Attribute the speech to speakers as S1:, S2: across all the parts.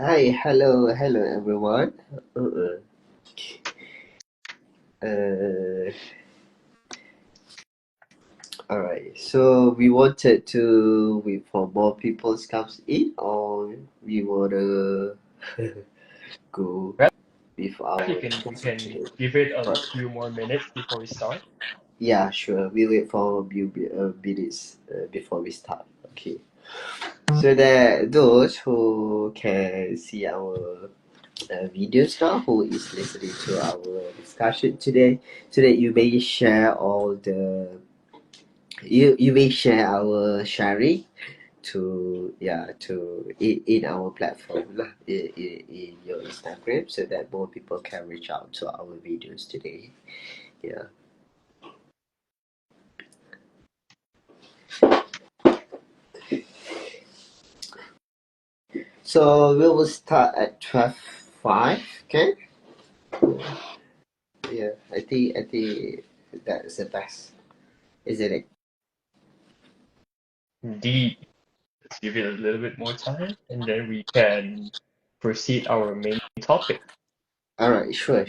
S1: Hi, hello everyone. Uh, uh, all right. So we wanted to wait for more people comes in, or we wanna go
S2: Well,
S1: with
S2: you
S1: our
S2: can you
S1: topic
S2: can
S1: today.
S2: give it a
S1: Right.
S2: few more minutes before we start.
S1: Yeah, sure. We wait for a few minutes before we start. Okay. So that those who can see our videos now, who is listening to our discussion today, so that you may share all the you may share our sharing in our platform lah, in your Instagram, so that more people can reach out to our videos today. Yeah. So we will start at 12:05. Okay. Yeah. I think that's the best, isn't it?
S2: Indeed, let's give it a little bit more time, and then we can proceed our main topic.
S1: All right. Sure.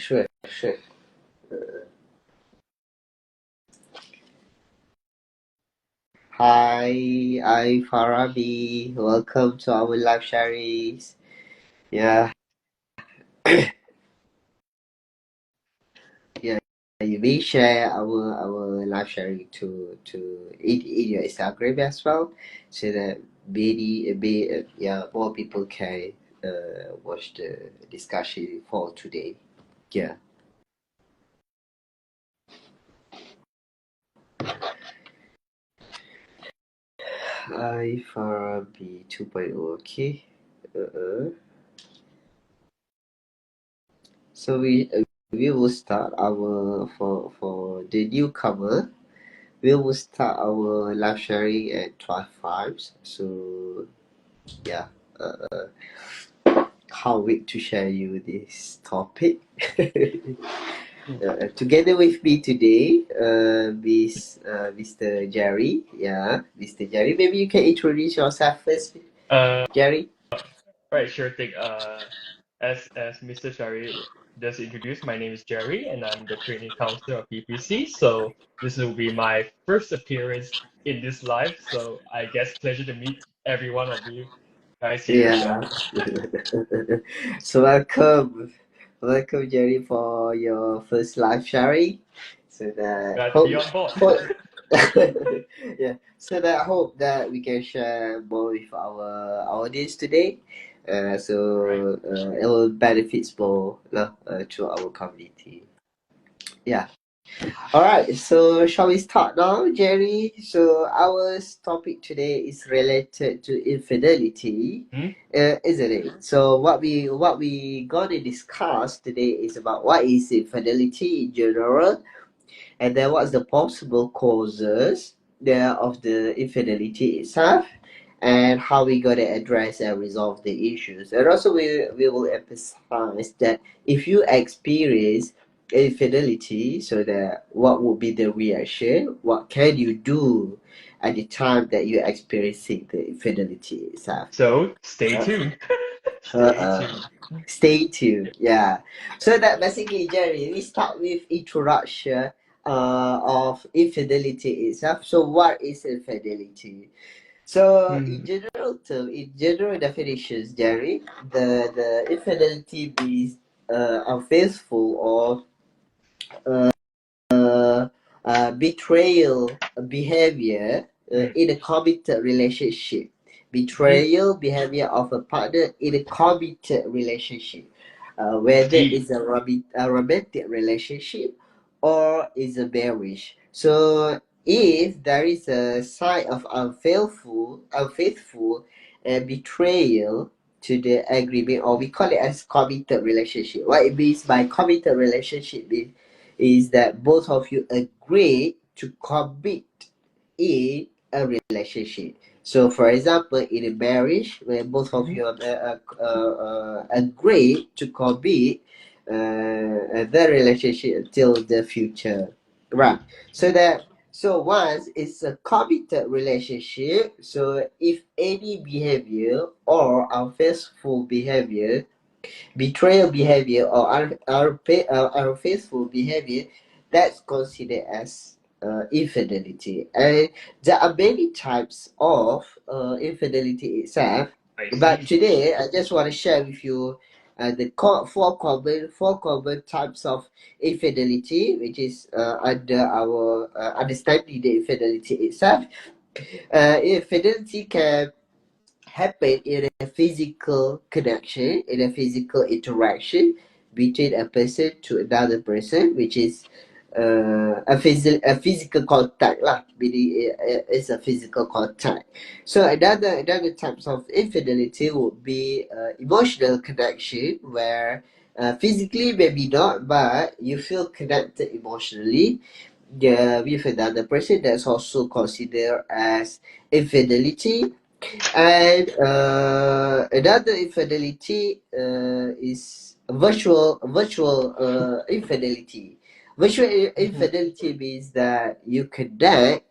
S1: Hi, I'm Farabi. Welcome to our live sharings. Yeah. Yeah, you may share our live sharing to in your Instagram as well, so that more people can watch the discussion for today. Yeah. I for B 2.0. Okay. Uh-uh. So we will start our for the newcomer. We will start our live sharing at 12:05. So yeah. Uh, Can't wait to share you this topic. Together with me today, Mr. Jerry. Yeah, Mr. Jerry. Maybe you can introduce yourself first,
S2: Uh,
S1: Jerry.
S2: right, sure thing. As Mr. Shari just introduced, my name is Jerry, and I'm the training counselor of PPC. So this will be my first appearance in this live. So I guess pleasure to meet every one of you guys here.
S1: Yeah. So welcome, Jerry, for your first live sharing. So that
S2: Glad to be
S1: hope,
S2: on board.
S1: hope yeah. So that hope that we can share more with our audience today.
S2: Right.
S1: It will benefits more to our community. Yeah. All right. So shall we start now, Jerry? So our topic today is related to infidelity,
S2: Hmm?
S1: isn't it? So what we gonna discuss today is about what is infidelity in general, and then what's the possible causes there of the infidelity itself, and how we gonna address and resolve the issues. And also we will emphasize that if you experience infidelity, so that what would be the reaction, what can you do at the time that you're experiencing the infidelity itself.
S2: So stay
S1: uh,
S2: tuned. Stay
S1: uh,
S2: tuned.
S1: Stay tuned. Yeah. So that basically, Jerry, we start with introduction of infidelity itself. So what is infidelity? So
S2: Hmm.
S1: in general definitions, Jerry, the infidelity is unfaithful or uh, betrayal behavior
S2: Hmm.
S1: in a committed relationship.
S2: Hmm.
S1: Betrayal behavior of a partner in a committed relationship, whether
S2: Indeed.
S1: it's a romantic relationship or is a marriage. So if there is a sign of unfaithful betrayal to the agreement, or we call it as committed relationship. What it means by committed relationship is that both of you agree to commit in a relationship. So, for example, in a marriage, where both of
S2: Hmm.
S1: you agree to commit the relationship until the future, right? So that So once it's a committed relationship, so if any behavior or unfaithful behavior, betrayal behavior, or unfaithful behavior, that's considered as infidelity. And there are many types of infidelity itself.
S2: I
S1: But
S2: see.
S1: today, I just want to share with you the four common types of infidelity, which is under our understanding the infidelity itself. Infidelity can happen in a physical connection, in a physical interaction between a person to another person, which is a physical contact lah. Meaning it's a physical contact. So another types of infidelity would be emotional connection, where physically maybe not, but you feel connected emotionally, yeah, with another person. That's also considered as infidelity. And another infidelity is virtual infidelity.
S2: Mm-hmm.
S1: Infidelity means that you connect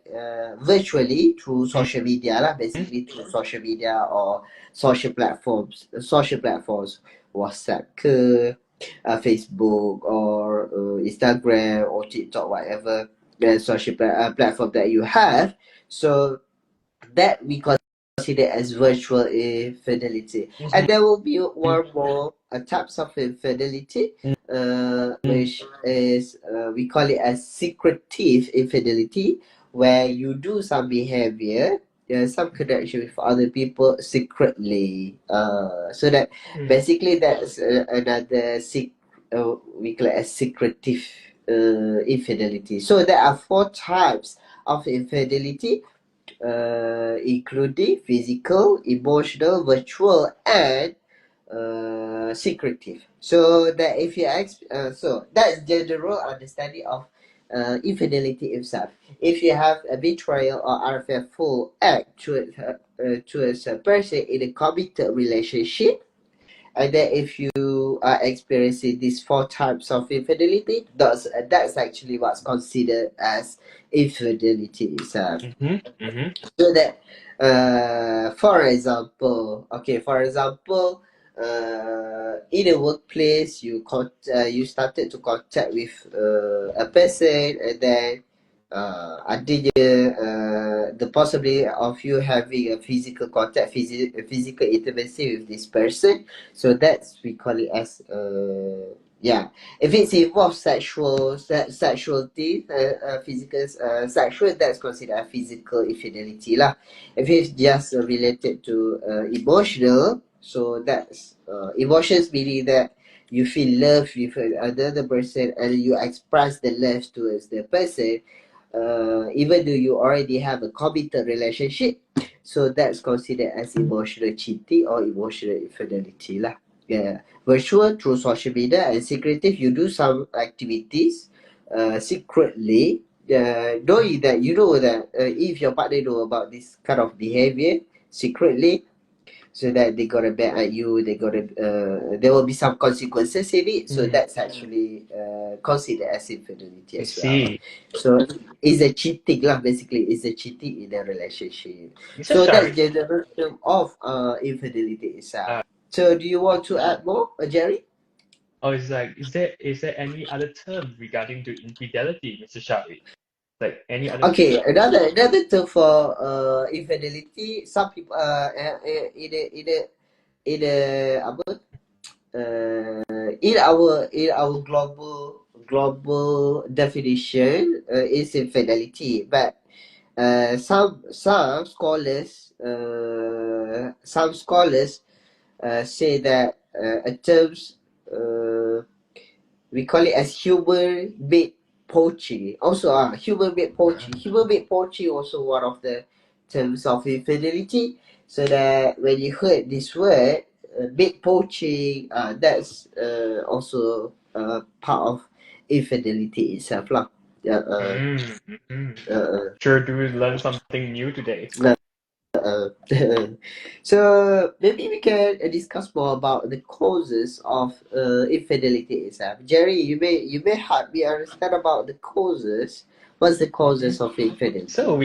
S1: virtually through social media lah, basically through social media or social platforms, WhatsApp ke, Facebook or Instagram or TikTok, whatever the platform that you have. So that we consider as virtual infidelity.
S2: Mm-hmm.
S1: And there will be one more types of infidelity, which is we call it as secretive infidelity, where you do some behavior, some connection with other people secretly. So that basically that's another we call it as secretive infidelity. So there are four types of infidelity, including physical, emotional, virtual, and secretive. So that if you so that's general understanding of infidelity itself. If you have a betrayal or unfaithful act towards a person in a committed relationship, and then if you are experiencing these four types of infidelity, that's actually what's considered as infidelity itself.
S2: Mm-hmm. Mm-hmm.
S1: So that for example, in a workplace, you started to contact with a person, and then adanya the possibility of you having a physical contact, physical intimacy with this person. So that's we call it as yeah. If it's involves sexual things, physical sexual, that's considered a physical infidelity lah. If it's just related to emotional, so that's emotions, meaning that you feel love with another person and you express the love towards the person, even though you already have a committed relationship. So that's considered as emotional cheating or emotional infidelity lah. Yeah, virtual through social media, and secretive, you do some activities secretly, knowing that you know that if your partner know about this kind of behavior secretly, so that they gotta bet at you, there will be some consequences in it. So
S2: Mm-hmm.
S1: that's actually considered as infidelity
S2: I
S1: as well.
S2: see.
S1: So it's a cheating lah, basically it's a cheating in a relationship.
S2: Mr.
S1: So that's
S2: Shari,
S1: the definition of infidelity itself.
S2: uh,
S1: So do you want to add more, Jerry?
S2: oh, it's like, is there any other term regarding to infidelity, Mr. Shari? Like any other term?
S1: Okay, another term for infidelity. Some people in a apa in our global definition is infidelity, but some scholars say that a terms we call it as human-made poaching. Also, human-made poaching. Human-made poaching also one of the terms of infidelity. So that when you heard this word, made poaching, that's also part of infidelity itself, lah. Yeah,
S2: Mm-hmm.
S1: uh,
S2: Sure, do we learn something new today?
S1: uh, uh, so maybe we can discuss more about the causes of infidelity itself. Jerry, you may help me understand about the causes What's the
S2: hmm
S1: causes of infidelity?
S2: So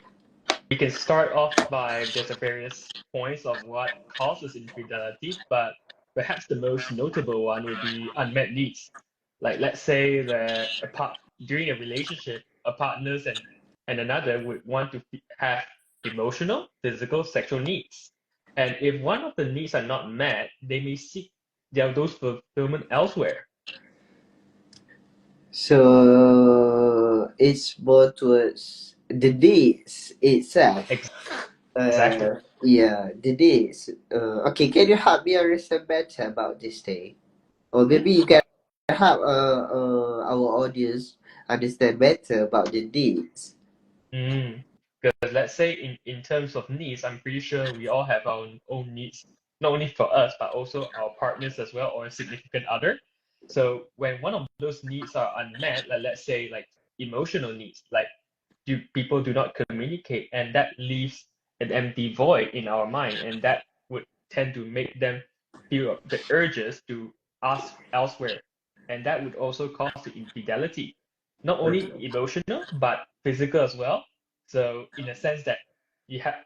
S2: we can start off by there's a various points of what causes infidelity, but perhaps the most notable one would be unmet needs. Like let's say that during a relationship, a partners and another would want to have emotional, physical, sexual needs. And if one of the needs are not met, they may seek those fulfillment elsewhere.
S1: So it's more towards the dates itself.
S2: Exactly.
S1: Yeah, the dates. Okay, can you help me understand better about this thing? Or
S2: Mhm.
S1: maybe you can help our audience understand better about the dates.
S2: Because let's say in terms of needs, I'm pretty sure we all have our own needs, not only for us, but also our partners as well, or a significant other. So when one of those needs are unmet, like let's say like emotional needs, like people do not communicate, and that leaves an empty void in our mind, and that would tend to make them feel the urges to ask elsewhere, and that would also cause the infidelity, not only emotional but physical as well. So in a sense that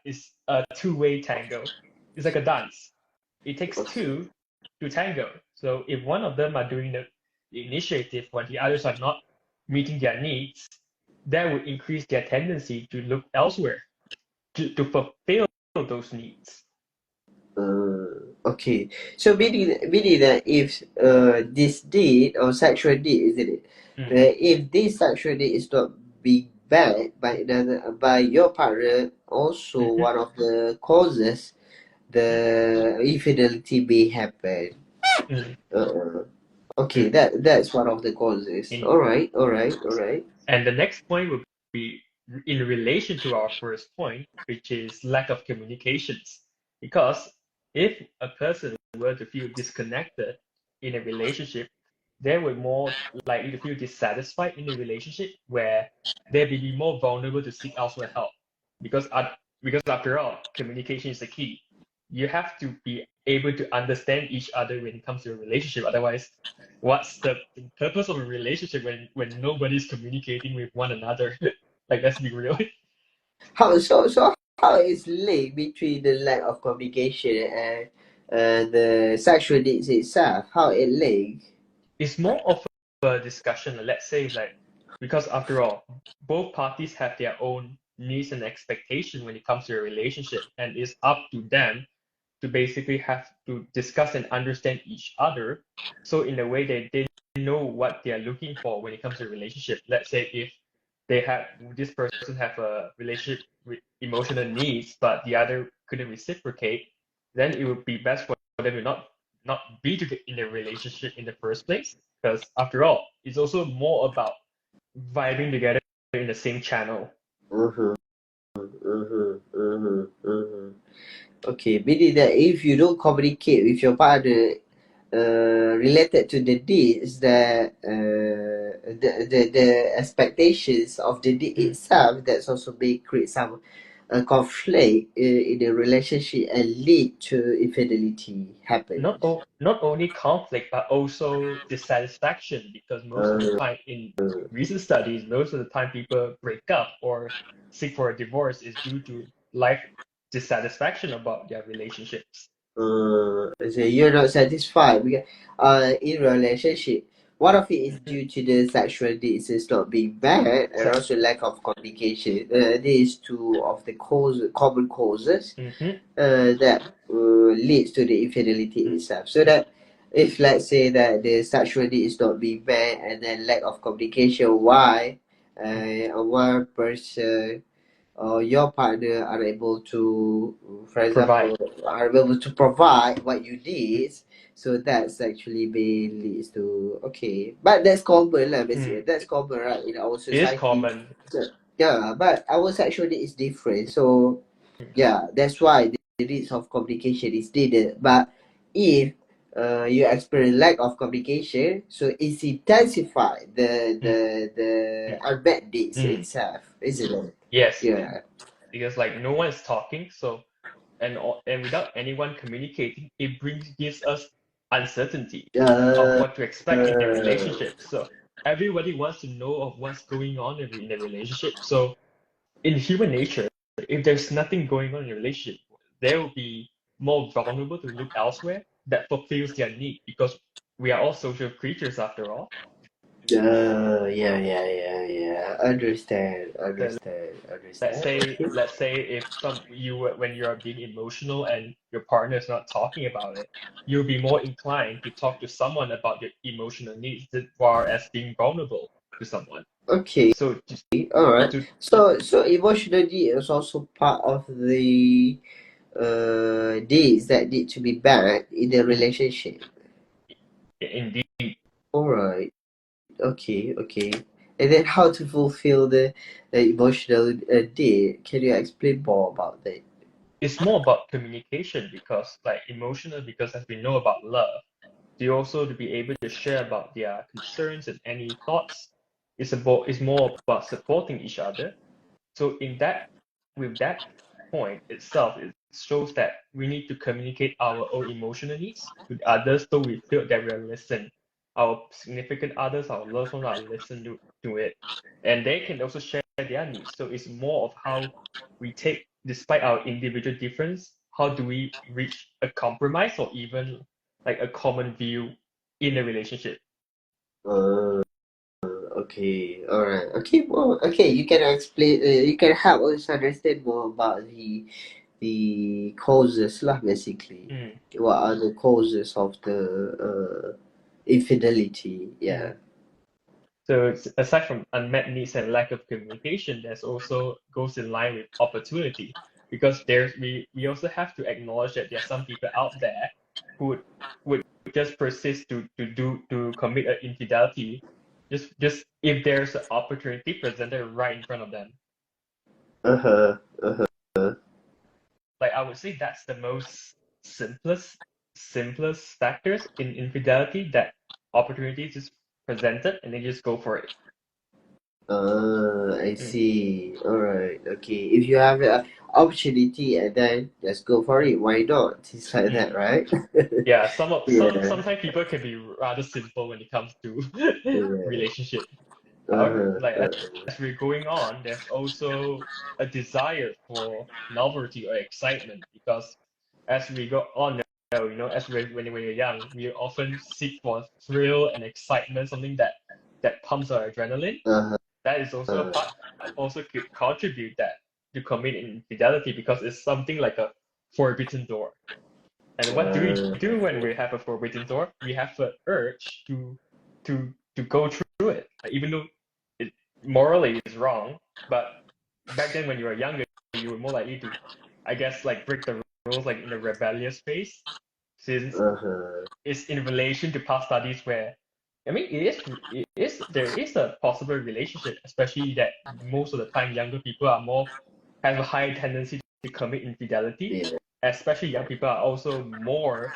S2: it's a two-way tango. It's like a dance. It takes two to tango. So if one of them are doing the initiative when the others are not meeting their needs, that would increase their tendency to look elsewhere to fulfill those needs.
S1: Okay. So meaning that if this deed or sexual deed, isn't it?
S2: Mm,
S1: If this sexual deed is not being met by another by your partner, also
S2: mhm,
S1: one of the causes
S2: mm,
S1: the infidelity may happen.
S2: mm,
S1: Uh, okay,
S2: mm.
S1: that's one of the causes.
S2: In-
S1: All right, all right, all right.
S2: And the next point would be in relation to our first point, which is lack of communications. Because if a person were to feel disconnected in a relationship, they were more likely to feel dissatisfied in a relationship where they will be more vulnerable to seek elsewhere help. Because, because after all, communication is the key. You have to be able to understand each other when it comes to a relationship. Otherwise, what's the purpose of a relationship when nobody's communicating with one another? Like, let's be real.
S1: So how is link between the lack of communication and the sexual needs itself? How it link?
S2: It's more of a discussion. Let's say like because after all, both parties have their own needs and expectations when it comes to a relationship, and it's up to them to basically have to discuss and understand each other. So in a way they know what they are looking for when it comes to a relationship. Let's say if they have this person have a relationship with emotional needs, but the other couldn't reciprocate, then it would be best for them to not be in a relationship in the first place. Because after all, it's also more about vibing together in the same channel.
S1: Mm-hmm, mm-hmm, mm-hmm, mm-hmm. Okay, meaning that if you don't communicate with your partner related to the deeds that the expectations of the deed
S2: Mm.
S1: itself, that's also may create some conflict in the relationship and lead to infidelity
S2: not
S1: happens.
S2: o- not only conflict but also dissatisfaction because most of the
S1: Uh,
S2: time in recent studies most of the time people break up or seek for a divorce is due to life dissatisfaction about their relationships.
S1: so you're not satisfied because in relationship one of it is
S2: Mhm.
S1: due to the sexual needs is not being met and
S2: Exactly.
S1: also lack of communication. These two of the common causes
S2: hmm
S1: that leads to the infidelity
S2: mm
S1: itself. So that if let's say that the sexual need is not being met and then lack of communication, why
S2: mm.
S1: one person or your partner are able to, for
S2: Provide.
S1: example, are able to provide what you
S2: Mm.
S1: need. So that's actually may leads to okay, but that's common lah. Basically,
S2: Mm.
S1: that's common right in our
S2: It is
S1: society.
S2: common.
S1: So, yeah, but our sexual need is different. So
S2: Mm.
S1: yeah, that's why the needs of communication is needed. But if you experience lack of communication, so it's intensify
S2: Mm.
S1: the
S2: Mm.
S1: unmet needs
S2: Mm.
S1: itself, isn't it?
S2: Yes,
S1: Yeah.
S2: because like no one is talking, so and without anyone communicating it gives us uncertainty of
S1: Uh,
S2: what to expect in the
S1: uh,
S2: relationship. So everybody wants to know of what's going on in a relationship. So in human nature, if there's nothing going on in a relationship, they will be more vulnerable to look elsewhere that fulfills their need because we are all social creatures after all.
S1: Yeah. Understand,
S2: So let's
S1: understand.
S2: say
S1: Okay.
S2: let's say if when you are being emotional and your partner is not talking about it, you'll be more inclined to talk to someone about your emotional needs as far as being vulnerable to someone.
S1: Okay.
S2: So just
S1: All right.
S2: to
S1: So emotionally is also part of the needs that need to be met in the
S2: mm,
S1: relationship.
S2: indeed,
S1: All right. Okay. And then how to fulfill the emotional need? Can you explain more about that?
S2: it's more about communication because like emotional because as we know about love, they also to be able to share about their concerns and any thoughts. It's more about supporting each other. So in that, with that point itself, it shows that we need to communicate our own emotional needs to others so we feel that we are listened. Our significant others, our loved ones are listened to it. And they can also share their needs. So it's more of how we take, despite our individual difference, how do we reach a compromise or even like a common view in a relationship?
S1: Uh, okay, all right. Okay, well, okay. You can explain. You can help us understand more about the causes, lah. Basically,
S2: Mm,
S1: what are the causes of the infidelity?
S2: mm.
S1: Yeah.
S2: So aside from unmet needs and lack of communication, there's also goes in line with opportunity because we also have to acknowledge that there are some people out there who would just persist to commit an infidelity just if there's an opportunity presented right in front of them.
S1: Uh huh. Uh huh.
S2: Like I would say that's the most simplest factors in infidelity that opportunities just presented and they just go for it.
S1: I
S2: Mm.
S1: see. All right. Okay. If you have an opportunity, and then just go for it. Why not? It's like that,
S2: Mm.
S1: right?
S2: Yeah,
S1: Yeah.
S2: sometimes people can be rather simple when it comes to
S1: Yeah.
S2: relationship. However,
S1: Uh-huh.
S2: like as we're going on, there's also a desire for novelty or excitement because as we go on, as when we're young, we often seek for thrill and excitement, something that pumps our adrenaline.
S1: Uh-huh.
S2: That is also a part, also could contribute that to commit infidelity because it's something like a forbidden door. And what do we do when we have a forbidden door? We have an urge to go through it, like, even though it morally is wrong. But back then, when you were younger, you were more likely to, I guess, like break the rules, like in the rebellious phase, since
S1: Uh-huh.
S2: it's in relation to past studies where, I mean, there is a possible relationship, especially that most of the time younger people are more have a higher tendency to commit infidelity,
S1: Yeah.
S2: especially young people are also more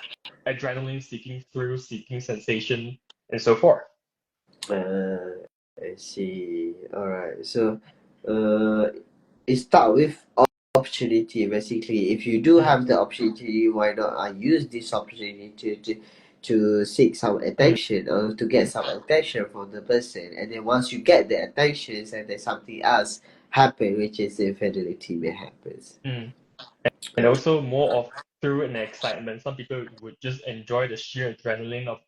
S2: adrenaline seeking, thrill seeking, sensation, and so forth.
S1: Uh, I see. All right. So, uh, it start with opportunity. Basically, if you do
S2: Mm,
S1: have the opportunity, why not I use this opportunity to seek some
S2: mm,
S1: attention or to get some attention from the person, and then once you get the attention, and then something else happen, which is infidelity may happens.
S2: mm. And also more of thrill and excitement. Some people would just enjoy the sheer adrenaline of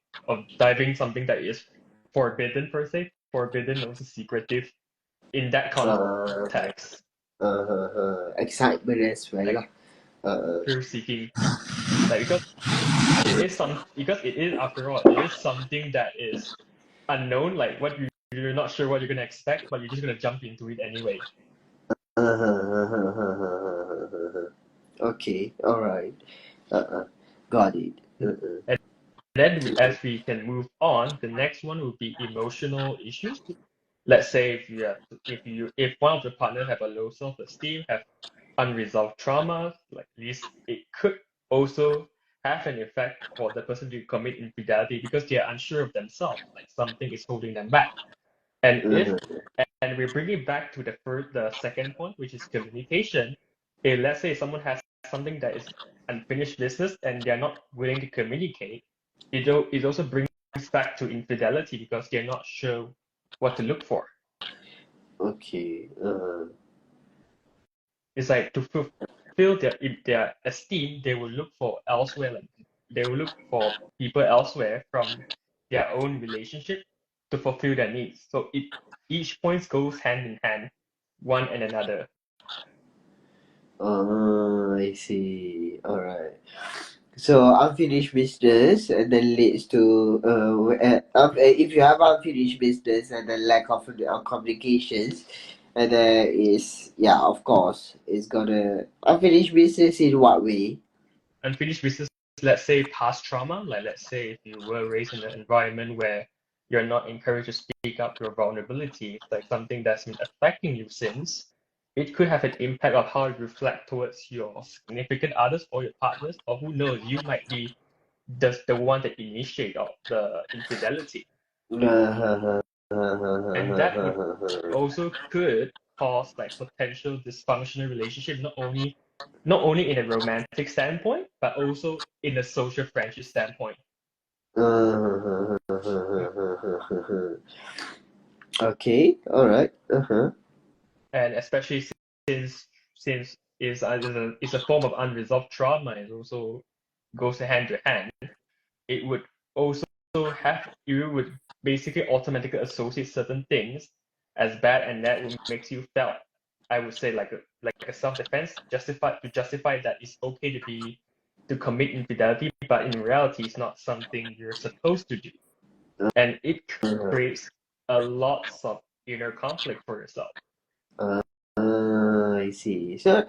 S2: diving something that is forbidden per se, forbidden and also secretive in that
S1: Uh,
S2: context,
S1: excitement as well
S2: like
S1: lah. Uh,
S2: thrill seeking, like because it is after all, it is something that is unknown, like you're not sure what you're gonna expect, but you're just gonna jump into it anyway.
S1: okay, all right. Uh, got it.
S2: And then as we can move on, the next one would be emotional issues. Let's say if one of the partners have a low self-esteem, have unresolved trauma, like this, it could also have an effect for the person to commit infidelity because they are unsure of themselves, like something is holding them back. And if
S1: Uh-huh.
S2: and we bring it back to the second point, which is communication. If let's say someone has something that is unfinished business and they're not willing to communicate, it also brings back to infidelity because they're not sure. what to look for.
S1: Okay.
S2: It's like to fulfill their esteem, they will look for elsewhere. Like they will look for people elsewhere from their own relationship to fulfill their needs. So each point goes hand in hand, one and another.
S1: I see. All right. So unfinished business and then leads to if you have unfinished business and then lack of communications, and there is, yeah, of course it's gonna unfinished business in what way?
S2: Unfinished business, let's say past trauma, like let's say if you were raised in an environment where you're not encouraged to speak up your vulnerabilities, like something that's been affecting you since, it could have an impact of how you reflect towards your significant others or your partners, or who knows, you might be the one that initiate of the infidelity. And that would also could cause like potential dysfunctional relationship, not only in a romantic standpoint, but also in a social friendship standpoint. Mm.
S1: Okay, all right.
S2: And especially since is a form of unresolved trauma, it also goes hand to hand. It would also you would basically automatically associate certain things as bad, and that would makes you felt, I would say, like a self-defense justify that it's okay to commit infidelity, but in reality it's not something you're supposed to do. And it creates a lots of inner conflict for yourself.
S1: I see. So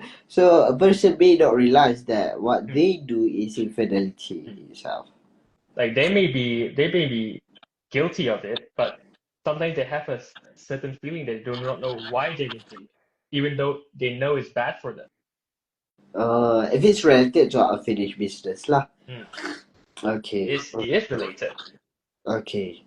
S1: a person may not realize that what
S2: Mm,
S1: they do is infidelity
S2: mm.
S1: itself.
S2: Like they may be guilty of it, but sometimes they have a certain feeling they do not know why they would do it, even though they know it's bad for them.
S1: If it's related to unfinished business lah.
S2: Mm.
S1: Okay.
S2: It is related.
S1: Okay.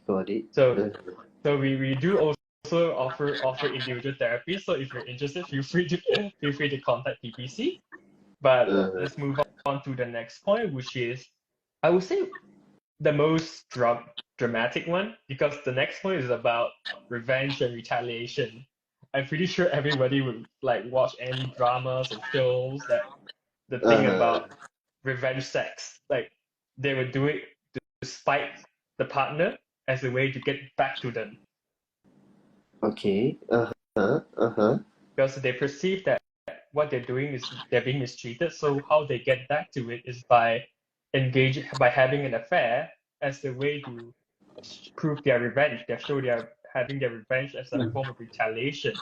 S1: Got it.
S2: So we do also offer individual therapy. So if you're interested, feel free to contact PPC. But
S1: Uh,
S2: let's move on to the next point, which is, I would say, the most dramatic one, because the next one is about revenge and retaliation. I'm pretty sure everybody would like watch any dramas or shows that the thing
S1: uh,
S2: about revenge sex. Like they would do it to spite the partner as a way to get back to them,
S1: okay. Uh-huh.
S2: because they perceive that what they're doing is they're being mistreated. So how they get back to it is by having an affair as a way to prove their revenge. They show they're having their revenge as a form of retaliation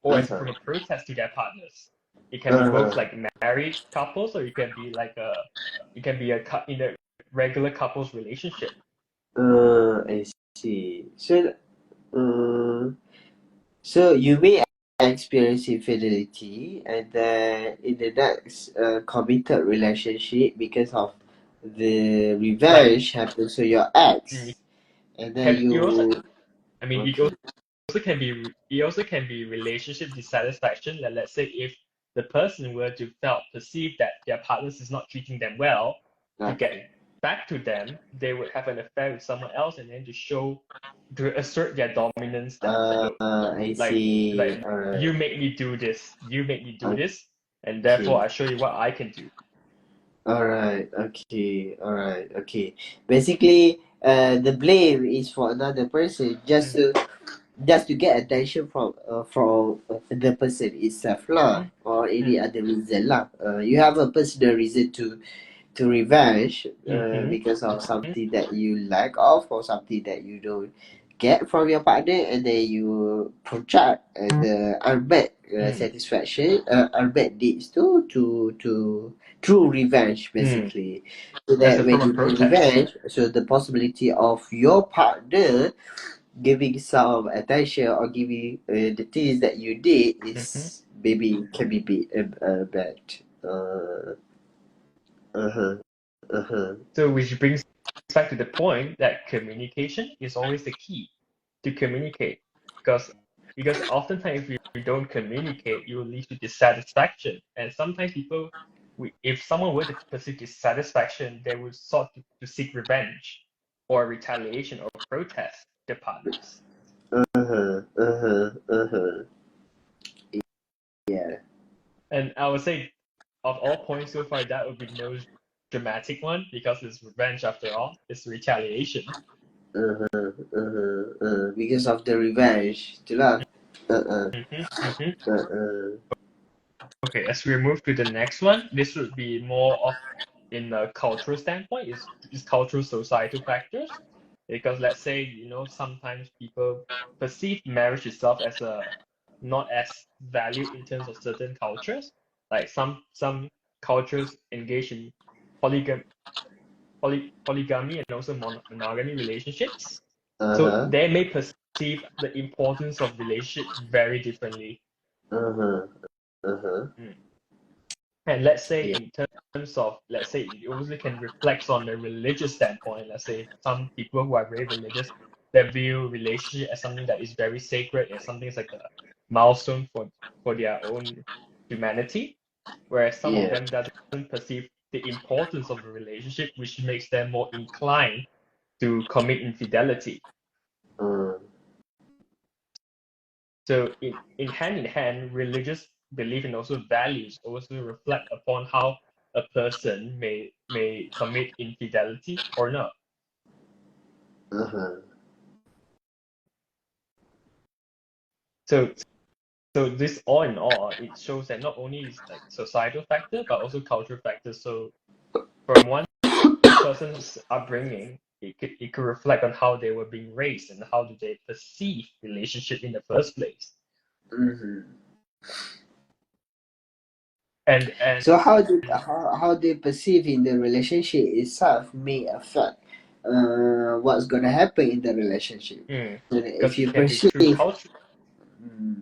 S2: or as a form
S1: Uh-huh.
S2: of protest to their partners. It can be both
S1: Uh-huh.
S2: like married couples, or it can be in a regular couples relationship.
S1: I see. Uh, so you may experience infidelity, and then in the next committed relationship, because of the
S2: Like
S1: revenge happens to your
S2: mm,
S1: ex, and then
S2: you also,
S1: you
S2: I mean,
S1: okay.
S2: it also can be relationship dissatisfaction. Like let's say if the person were to felt perceive that their partners is not treating them well, to get
S1: Okay.
S2: back to them, they would have an affair with someone else, and then to assert their dominance, that look,
S1: I
S2: like
S1: see.
S2: like
S1: All
S2: you
S1: right.
S2: make me do this, you make me do this, and therefore
S1: Okay.
S2: I show you what I can do.
S1: Alright, okay, alright, okay. Basically, the blame is for another person
S2: Mm,
S1: just to get attention from the person itself lah,
S2: mm,
S1: or any
S2: mm,
S1: other reason lah. You have a personal reason to revenge
S2: mm,
S1: because of
S2: mm,
S1: something that you lack of or something that you don't get from your partner, and then you project the unmet
S2: mm,
S1: satisfaction, unmet needs to through revenge
S2: mm.
S1: basically, so
S2: As a
S1: that
S2: form
S1: when
S2: of
S1: you do
S2: protest.
S1: revenge, so the possibility of your partner giving some attention or giving the things that you did
S2: Mhm.
S1: is maybe can be bad. uh, uh-huh. Uh-huh.
S2: So which brings back to the point that communication is always the key to communicate, because oftentimes if you don't communicate, you will lead to dissatisfaction. And sometimes if someone were to perceive dissatisfaction, they would sort to seek revenge. or retaliation or protest the partners.
S1: Uh-huh. Uh-huh. Uh-huh. Yeah.
S2: And I would say, of all points so far, that would be the most dramatic one because it's revenge after all. It's retaliation.
S1: Uh-huh. Uh-huh. Because of the revenge. Itulah. Uh-uh.
S2: Hmm.
S1: Uh-uh.
S2: Okay, as we move to the next one, this would be more of in a cultural standpoint, is cultural societal factors. Because let's say, sometimes people perceive marriage itself as a not as valued in terms of certain cultures. Like some cultures engage in polygam polygamy and also monogamy relationships. So
S1: Uh-huh.
S2: they may perceive the importance of relationship very differently.
S1: Uh-huh. Uh-huh.
S2: Mm. And let's say
S1: Yeah.
S2: in terms of, let's say it also can reflect on the religious standpoint. Let's say some people who are very religious, they view relationship as something that is very sacred, as something that's like a milestone for their own humanity, whereas some of
S1: Yeah.
S2: them doesn't perceive the importance of a relationship, which makes them more inclined to commit infidelity.
S1: Uh,
S2: So in hand, religious belief and also values also reflect upon how a person may commit infidelity or not.
S1: uh-huh.
S2: So so this all in all, it shows that not only is like societal factor but also cultural factors. So from one person's upbringing, it could reflect on how they were being raised and how do they perceive relationship in the first place.
S1: Mm-hmm.
S2: And
S1: So how they perceive in the relationship itself may affect what's gonna happen in the relationship. So if
S2: because
S1: you
S2: it can be through
S1: perceive,
S2: culture.
S1: mm,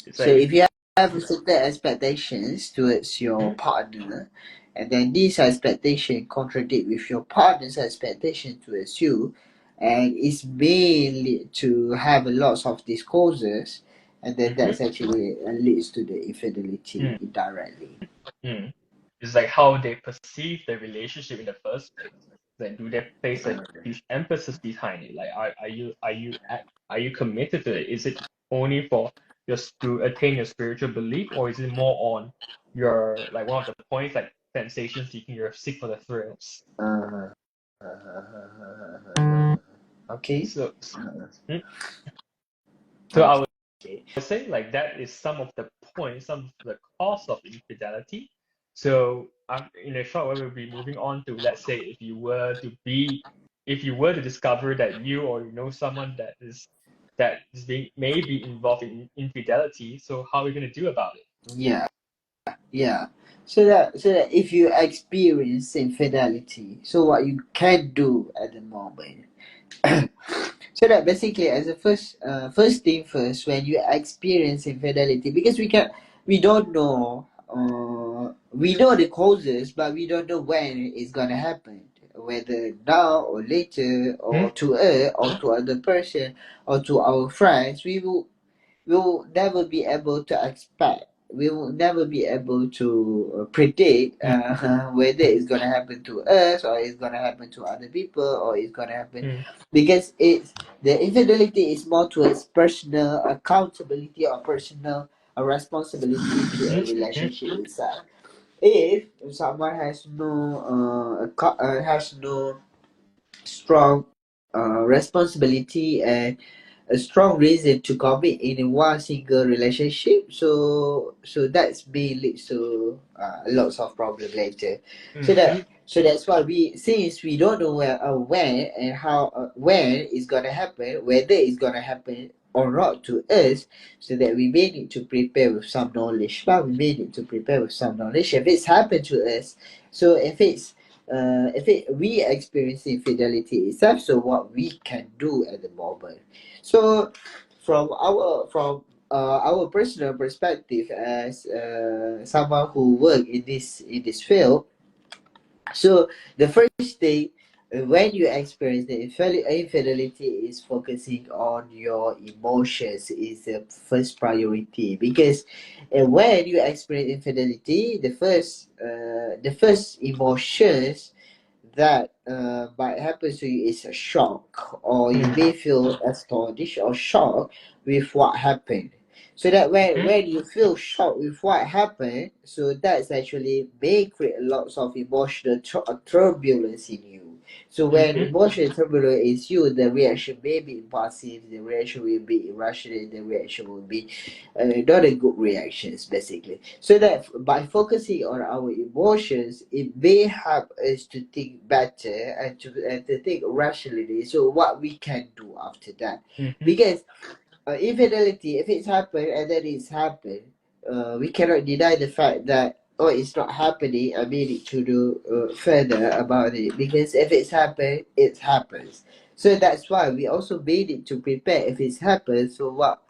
S2: It's
S1: so
S2: like if
S1: if you have certain expectations towards your
S2: mm,
S1: partner, and then these expectations contradict with your partner's expectation towards you, and it may lead to have a lots of discourses, and then
S2: mm-hmm,
S1: that's actually leads to the infidelity
S2: mm,
S1: indirectly.
S2: mm. It's like how they perceive the relationship in the first place. Like, do they place a huge emphasis behind it? Like, are you committed to it? Is it only for just to attain your spiritual belief, or is it more on your like one of the points like sensation seeking? You're sick for the thrills.
S1: Uh, okay.
S2: So,
S1: Uh,
S2: mm, so I would
S1: okay.
S2: say like that is some of the points, some of the cause of infidelity. So in a short way, we'll be moving on to, let's say, if you were to discover that you or you know someone that is being may be involved in infidelity. So how are we going to do about it?
S1: Yeah. Yeah. So that if you experience infidelity, so what you can do at the moment. So that basically, as a first thing first, when you experience infidelity, because we don't know, we know the causes, but we don't know when it's gonna happen, whether now or later,
S2: Hmm?
S1: or to us, or to other person, or to our friends. We will never be able to expect. We will never be able to predict
S2: Hmm.
S1: whether it's gonna happen to us, or it's gonna happen to other people, or it's gonna happen,
S2: Hmm.
S1: because it's the infidelity is more towards personal accountability or personal responsibility to a
S2: Hmm. Hmm.
S1: relationship itself. If someone has no strong responsibility and a strong reason to commit in one single relationship, so that's may lead to lots of problem later. so
S2: Hmm.
S1: that so that's why we, since we don't know when and how, when it's gonna happen, whether it's gonna happen or not to us, so that we may need to prepare with some knowledge, but we may need to prepare with some knowledge if it's happened to us. So if we experience infidelity itself, so what we can do at the moment. So from our personal perspective, as someone who work in this field, so the first thing, when you experience the infidelity, is focusing on your emotions is the first priority, because when you experience infidelity, the first emotions that might happen to you is a shock, or you
S2: Mm,
S1: may feel astonished or shocked with what happened. So that
S2: mhm,
S1: when you feel shocked with what happened, so that's actually may create lots of emotional turbulence in you. So when
S2: mhm,
S1: emotional turbulence is you, the reaction may be impulsive, the reaction will be irrational, the reaction will be not a good reactions basically. So that by focusing on our emotions, it may help us to think better and to think rationally. So what we can do after that,
S2: mhm,
S1: because infidelity, if it's happened and then it's happened, we cannot deny the fact that oh it's not happening. I need to do further about it, because if it's happened, it happens. So that's why we also made it to prepare if it's happened. So what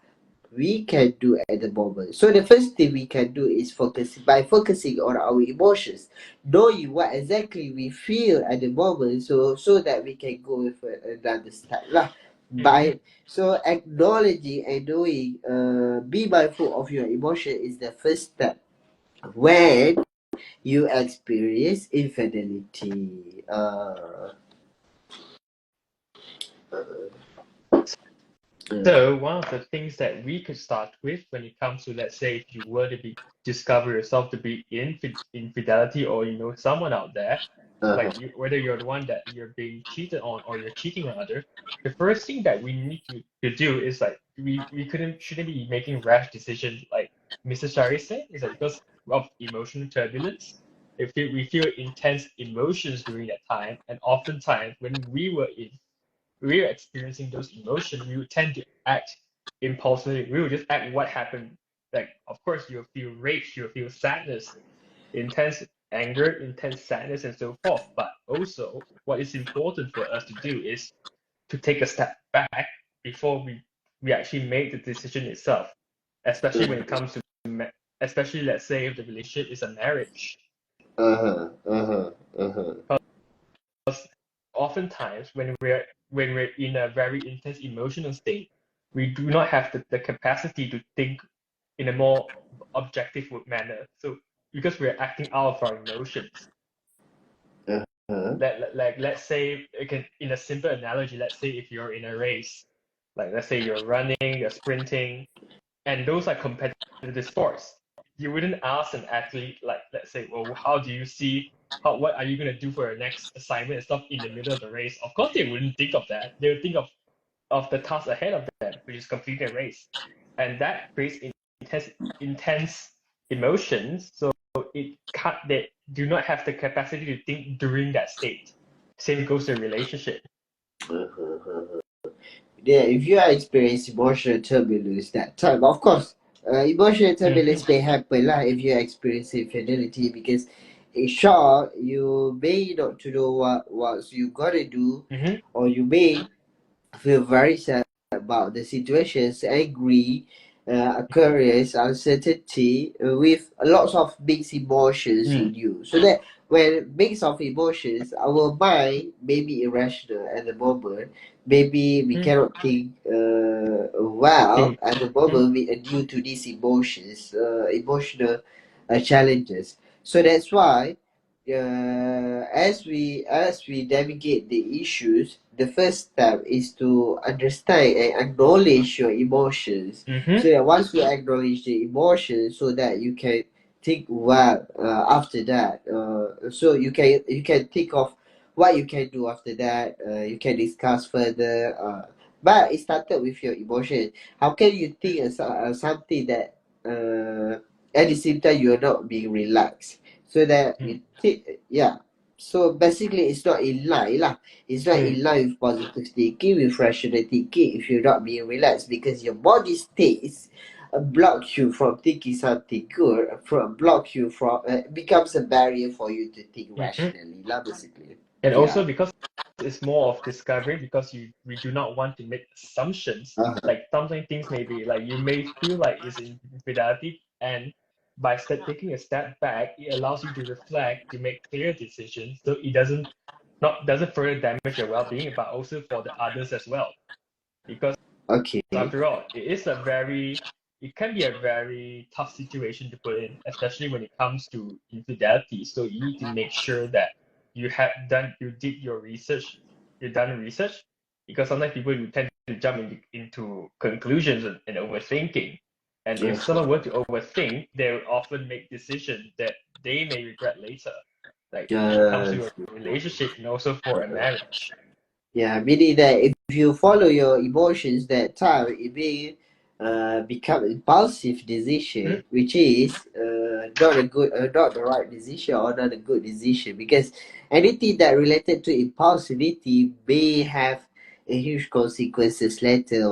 S1: we can do at the moment. So the first thing we can do is focusing on our emotions, knowing what exactly we feel at the moment, so that we can go with another step lah.
S2: mhm.
S1: By so acknowledging and knowing, be mindful of your emotion is the first step when you experience infidelity. Uh,
S2: So one of the things that we could start with when it comes to, let's say, if you were to be discover yourself to be infidelity, or you know someone out there,
S1: uh,
S2: like you, whether you're the one that you're being cheated on or you're cheating on others, the first thing that we need to do is like we shouldn't be making rash decisions like Mr. Shari said, is that because of emotional turbulence. We feel intense emotions during that time, and oftentimes when we are experiencing those emotions, we would tend to act impulsively. We would just act what happened. Like, of course, you'll feel rage, you'll feel sadness, intense anger, intense sadness, and so forth. But also, what is important for us to do is to take a step back before we actually make the decision itself, especially when it comes to, especially let's say if the relationship is a marriage.
S1: uh-huh, uh-huh, uh-huh.
S2: Oftentimes when we're in a very intense emotional state, we do not have the capacity to think in a more objective manner. So because we're acting out of our emotions.
S1: Uh-huh.
S2: Like let's say again in a simple analogy, let's say if you're in a race, like let's say you're running, you're sprinting, and those are competitive sports. You wouldn't ask an athlete like, let's say, well, how do you see what are you gonna do for your next assignment and stuff in the middle of the race? Of course, they wouldn't think of that. They would think of the task ahead of them, which is completing a race, and that creates intense emotions. So it can't they do not have the capacity to think during that state. Same goes to a relationship.
S1: Uh-huh. Yeah, if you are experiencing emotional turbulence that time, of course, emotional
S2: Mm-hmm,
S1: turbulence may happen lah if you experience infidelity, because in short, you may not to know what you gotta do,
S2: mm-hmm,
S1: or you may feel very sad about the situations, angry, curious, uncertainty, with lots of mixed emotions
S2: mm,
S1: in you. So that when mix of emotions, our mind may be irrational at the moment. Maybe we
S2: mm,
S1: cannot think well
S2: think,
S1: at the
S2: mm,
S1: moment due to these emotions, emotional challenges. So that's why as we navigate the issues, the first step is to understand and acknowledge your emotions.
S2: mm-hmm,
S1: So that once you acknowledge the emotions, so that you can think well after that. So you can think of what you can do after that. You can discuss further. But it started with your emotion. How can you think something that at the same time you're not being relaxed? So that
S2: mm,
S1: you think, yeah. So basically, it's not in line lah. It's not
S2: mm,
S1: in line with positive thinking, with rational thinking. If you're not being relaxed, because your body states block you from thinking something good, from block you from becomes a barrier for you to think
S2: mm-hmm.
S1: rationally lah. Basically,
S2: And
S1: yeah.
S2: also because it's more of discovery, because we do not want to make assumptions.
S1: Uh-huh.
S2: Like something things may be like you may feel like it's infidelity, and by taking a step back, it allows you to reflect, to make clear decisions, so it doesn't further damage your well-being, but also for the others as well. Because
S1: Okay.
S2: after all, it can be a very tough situation to put in, especially when it comes to infidelity. So you need to make sure that you did your research, you've done research, because sometimes people will tend to jump into conclusions and overthinking. And if someone were to overthink, they will often make decisions that they may regret later, like when it comes
S1: uh,
S2: to a relationship and also for a marriage.
S1: Yeah, meaning that if you follow your emotions that time, it may become impulsive decision, which is not the right decision or not a good decision. Because anything that related to impulsivity may have a huge consequences later.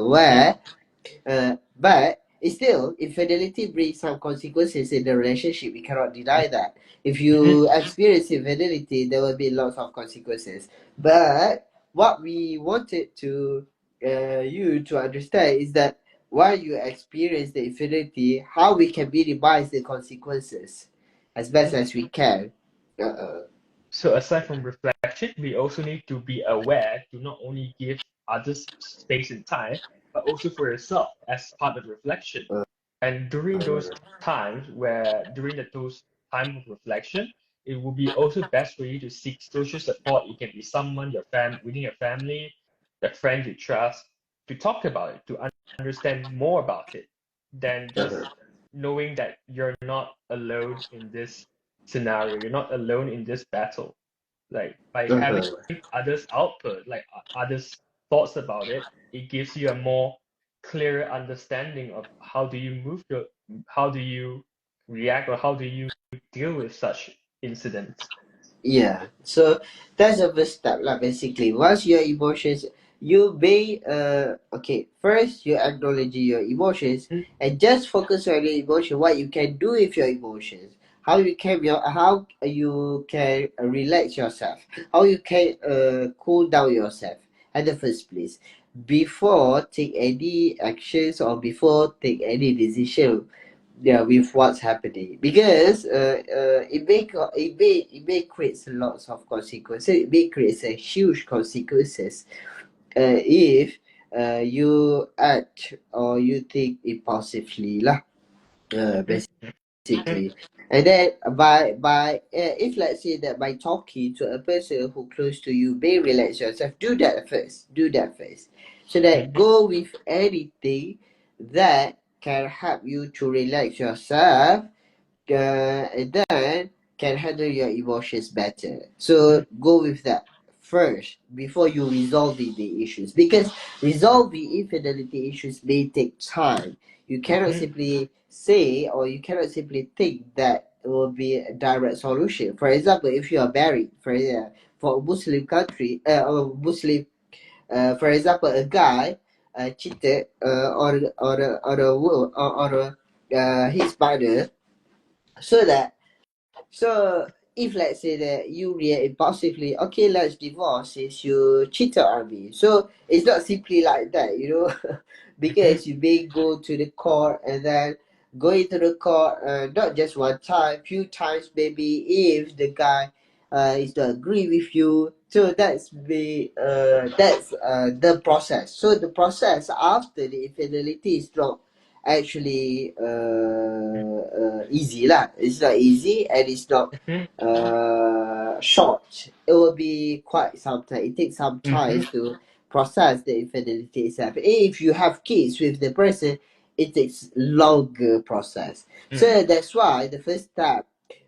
S1: But it's still, infidelity brings some consequences in the relationship. We cannot deny that. If
S2: Mhm.
S1: you experience infidelity, there will be lots of consequences. But what we wanted to you to understand is that while you experience the infidelity, how we can minimize the consequences as best as we can. Uh,
S2: So aside from reflection, we also need to be aware to not only give others space and time, but also for yourself as part of reflection.
S1: uh,
S2: And during
S1: uh,
S2: those time of reflection, it will be also best for you to seek social support. It can be someone within your family, the friend you trust, to talk about it, to understand more about it, than just
S1: uh,
S2: knowing that you're not alone in this scenario. You're not alone in this battle. Like by having
S1: uh,
S2: others' output, like others' thoughts about it, it gives you a more clearer understanding of how do you react or how do you deal with such incidents.
S1: Yeah, so that's the first step lah. Basically, once your emotions, you may okay. First, you acknowledge your emotions
S2: Mm,
S1: and just focus on your emotion. What you can do with your emotions, how you can relax yourself, how you can cool down yourself at the first place before take any actions or before take any decision, yeah, with what's happening, because it may create lots of consequences. It may create a huge consequences if you act or you think impulsively lah,
S2: mhm, mhm,
S1: basically. And then if let's say that by talking to a person who close to you may relax yourself, do that first, so that
S2: mhm,
S1: go with anything that can help you to relax yourself, and then can handle your emotions better. So
S2: mhm,
S1: go with that first before you resolving the issues, because resolving infidelity issues may take time. You cannot
S2: mhm,
S1: simply say or you cannot simply think that it will be a direct solution. For example, if you are married, for a Muslim country, or Muslim, for example, a guy cheated on his partner, so that so if let's say that you react impulsively, okay, let's divorce since you cheated on me. So it's not simply like that,
S2: mhm,
S1: because you may go to the court and then going to the court, not just one time, few times maybe, if the guy is not agree with you. So that's the process. So the process after the infidelity is not actually easy lah. It's not easy and it's not
S2: mhm,
S1: short. It will be quite some time. It takes some time
S2: mhm,
S1: to process the infidelity itself. If you have kids with the person, it takes longer process.
S2: mhm,
S1: So that's why the first step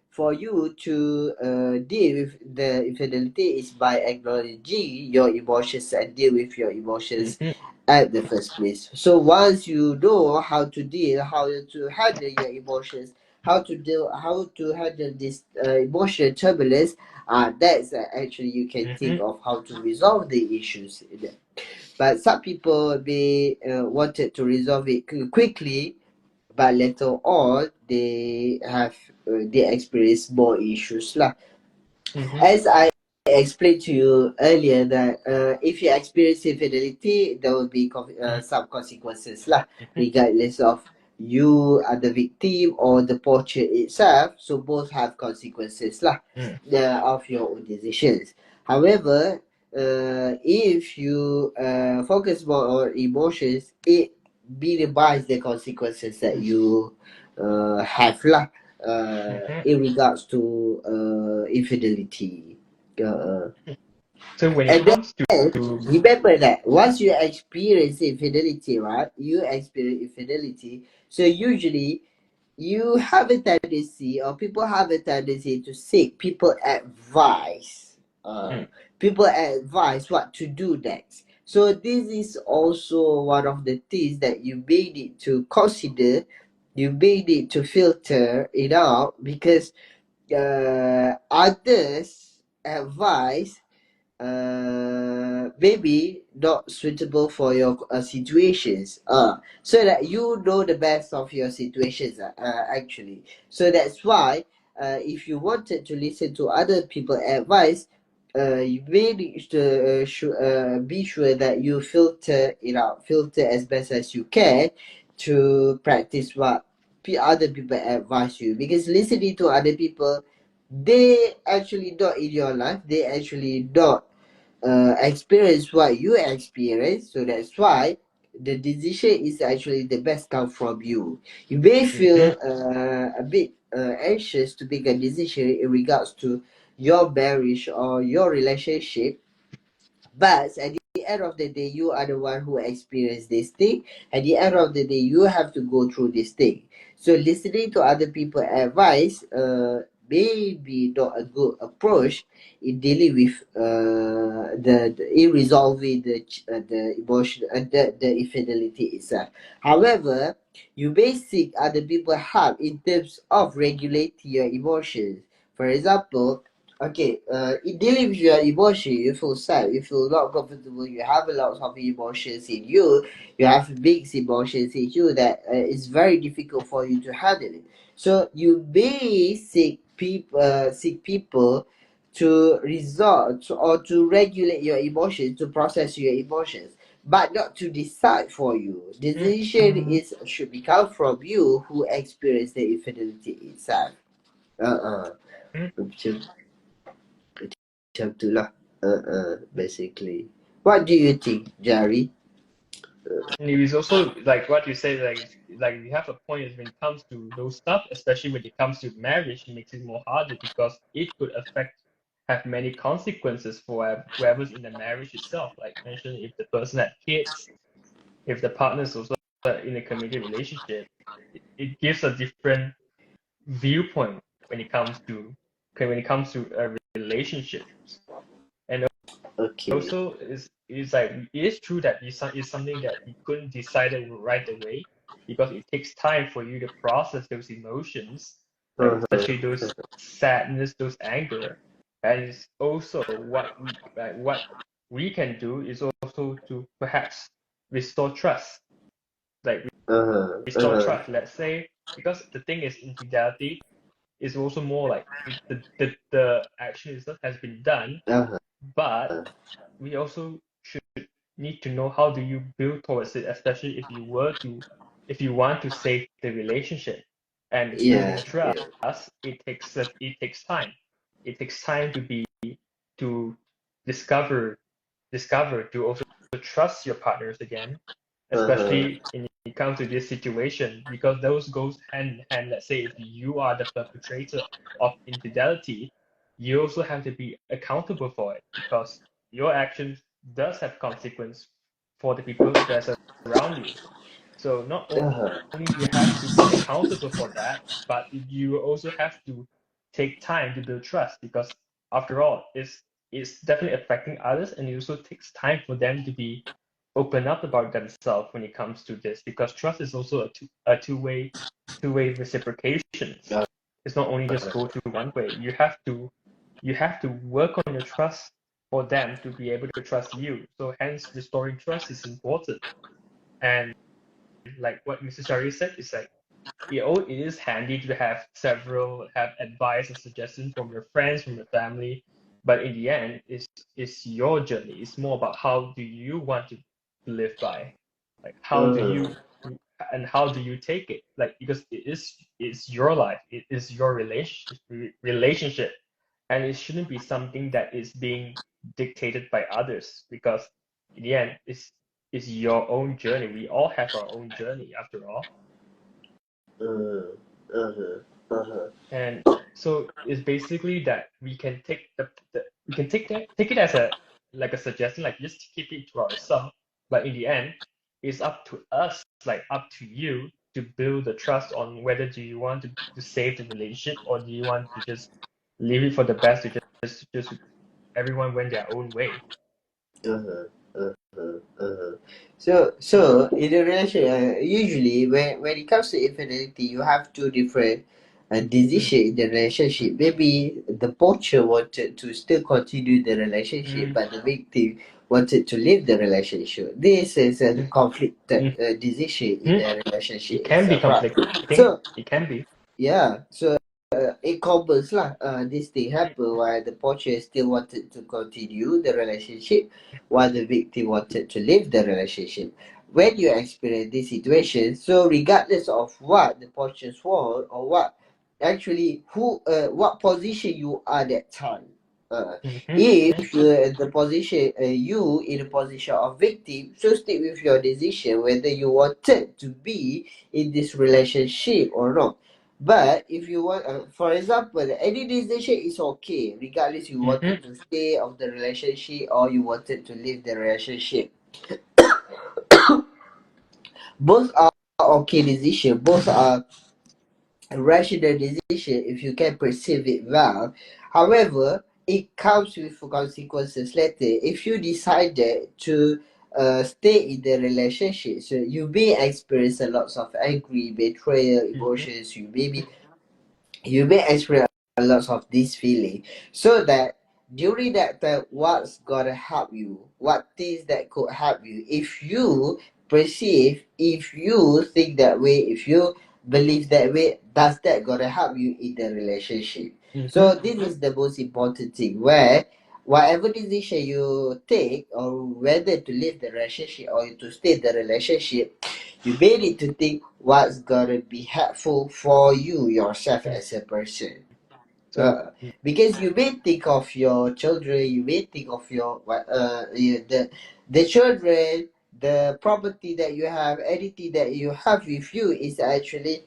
S1: for you to deal with the infidelity is by acknowledging your emotions and deal with your emotions
S2: mhm,
S1: at the first place. So once you know how to handle your emotions, how to handle this emotional turbulence, that's actually you can think
S2: mhm,
S1: of how to resolve the issues. But some people may wanted to resolve it quickly, but later on they experience more issues lah.
S2: mhm,
S1: As I explained to you earlier, that if you experience infidelity, there will be some consequences lah,
S2: mhm,
S1: regardless of you are the victim or the poacher itself. So both have consequences lah,
S2: mhm,
S1: of your own decisions. However, if you focus more on emotions, it minimize the consequences that you have lah,
S2: mhm.
S1: in regards to infidelity. Uh,
S2: So when it
S1: and then
S2: comes to
S1: remember that once you experience infidelity, right? You experience infidelity. So usually you have a tendency, or people have a tendency to seek people advice. Uh,
S2: mm,
S1: people advise what to do next. So this is also one of the things that you may need to consider. You may need to filter it out because others advice maybe not suitable for your situations, so that you know the best of your situations, actually. So that's why if you wanted to listen to other people advice, you may need to be sure that you filter it out, filter as best as you can to practice what other people advise you, because listening to other people, they actually not in your life, they actually not experience what you experience. So that's why the decision is actually the best come from you. You may feel
S2: mhm,
S1: a bit anxious to make a decision in regards to your marriage or your relationship, but at the end of the day, you are the one who experienced this thing. At the end of the day, you have to go through this thing. So listening to other people advice may be not a good approach in dealing with in resolving the emotion, the infidelity itself. However, you may seek other people's help in terms of regulating your emotions. For example, okay, in dealing with your emotion, you feel sad, you feel not comfortable, you have a lot of emotions in you, you have big emotions in you that it's very difficult for you to handle it. So you may seek people to resort or to regulate your emotions, to process your emotions, but not to decide for you.
S2: mm,
S1: Decision is should be come from you who experience the infidelity itself. Uh-uh.
S2: mm.
S1: Macam tu lah. Basically. What do you think, Jerry?
S2: And it is also like what you say, like you have a point when it comes to those stuff, especially when it comes to marriage, it makes it more harder because it could have many consequences for whoever's in the marriage itself. Like mentioned, if the person had kids, if the partner is also in a committed relationship, it gives a different viewpoint when it comes to a relationship. And
S1: Okay.
S2: also is like it is true that it's something that you couldn't decide it right away because it takes time for you to process those emotions, like
S1: Uh-huh.
S2: especially those sadness, those anger. And it's also what we can do is also to perhaps restore trust, like
S1: Uh-huh.
S2: restore
S1: Uh-huh.
S2: trust. Let's say because the thing is infidelity is also more like the action itself has been done,
S1: Uh-huh.
S2: but we also should need to know how do you build towards it, especially if you want to save the relationship. And building
S1: Yeah.
S2: trust,
S1: Yeah.
S2: it takes time. It takes time to discover to also trust your partners again,
S1: Uh-huh.
S2: especially in it comes to this situation, because those goes hand in hand. Let's say if you are the perpetrator of infidelity, you also have to be accountable for it because your actions does have consequence for the people that are around you. So not
S1: Uh-huh.
S2: only you have to be accountable for that, but you also have to take time to build trust because after all, it's definitely affecting others and it also takes time for them to be open up about themselves when it comes to this because trust is also a two-way reciprocations. It's not only just go to one way. You have to work on your trust for them to be able to trust you. So hence restoring trust is important. And like what Mr. Shari said, is like it is handy to have advice and suggestions from your friends, from your family, but in the end, it's your journey. It's more about how do you want to live by, like
S1: Uh-huh.
S2: how do you take it, like because it's your life, it is your relationship, and it shouldn't be something that is being dictated by others because in the end, it's your own journey. We all have our own journey after all.
S1: Uh-huh. Uh-huh. Uh-huh.
S2: And so it's basically that we can take we can take it as a like a suggestion, like just keep it to ourselves. But in the end, it's up to us, like up to you to build the trust on whether do you want to save the relationship or do you want to just leave it for the best to just everyone went their own way.
S1: Uh-huh, uh-huh, uh-huh. So in a relationship, usually when it comes to infidelity, you have two different
S2: Mm,
S1: decisions in the relationship. Maybe the poacher wanted to still continue the relationship,
S2: mm,
S1: but the victim wanted to leave the relationship. This is a
S2: mm,
S1: conflicted
S2: mm,
S1: decision in
S2: mm.
S1: the relationship
S2: It can be
S1: itself, right?
S2: conflicting.
S1: So
S2: It can be.
S1: yeah, so it covers lah. This thing
S2: Mm,
S1: happened while the poacher still wanted to continue the relationship, while the victim wanted to leave the relationship. When you experience this situation, so regardless of what the poachers want or what actually what position you are that time, uh,
S2: mhm,
S1: if you're in the position you in the position of victim, so stick with your decision whether you wanted to be in this relationship or not. But if you want, for example, any decision is okay, regardless you
S2: mhm,
S1: wanted to stay of the relationship or you wanted to leave the relationship. Both are okay decision. Both are rational decision if you can perceive it well. However, it comes with consequences later. If you decided to stay in the relationship, so you may experience a lot of angry, betrayal,
S2: mhm,
S1: emotions. You may experience a lot of this feeling, so that during that time what's gonna help you, what things that could help you, if you perceive, if you think that way, if you believe that way, does that gonna help you in the relationship?
S2: mhm,
S1: So this is the most important thing, where whatever decision you take, or whether to leave the relationship or to stay in the relationship, you may need to think what's gonna be helpful for you yourself
S2: mm.
S1: as a person.
S2: So,
S1: Uh, because you may think of your children, you may think of your the children, the property that you have, anything that you have with you is actually,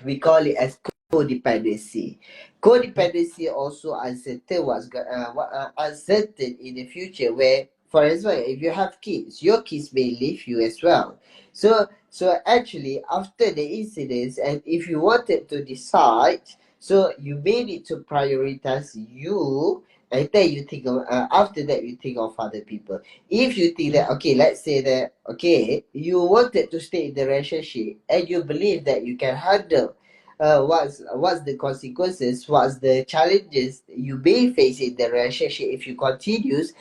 S1: we call it as codependency.
S2: mhm,
S1: Codependency also uncertain uncertain in the future. Where, for example, if you have kids, your kids may leave you as well. So actually, after the incidents, and if you wanted to decide, so you may need to prioritize you. And then you think of, after that you think of other people. If you think
S2: mhm,
S1: that, okay, let's say that, okay, you wanted to stay in the relationship and you believe that you can handle what's the consequences, what's the challenges you may face in the relationship if you continues,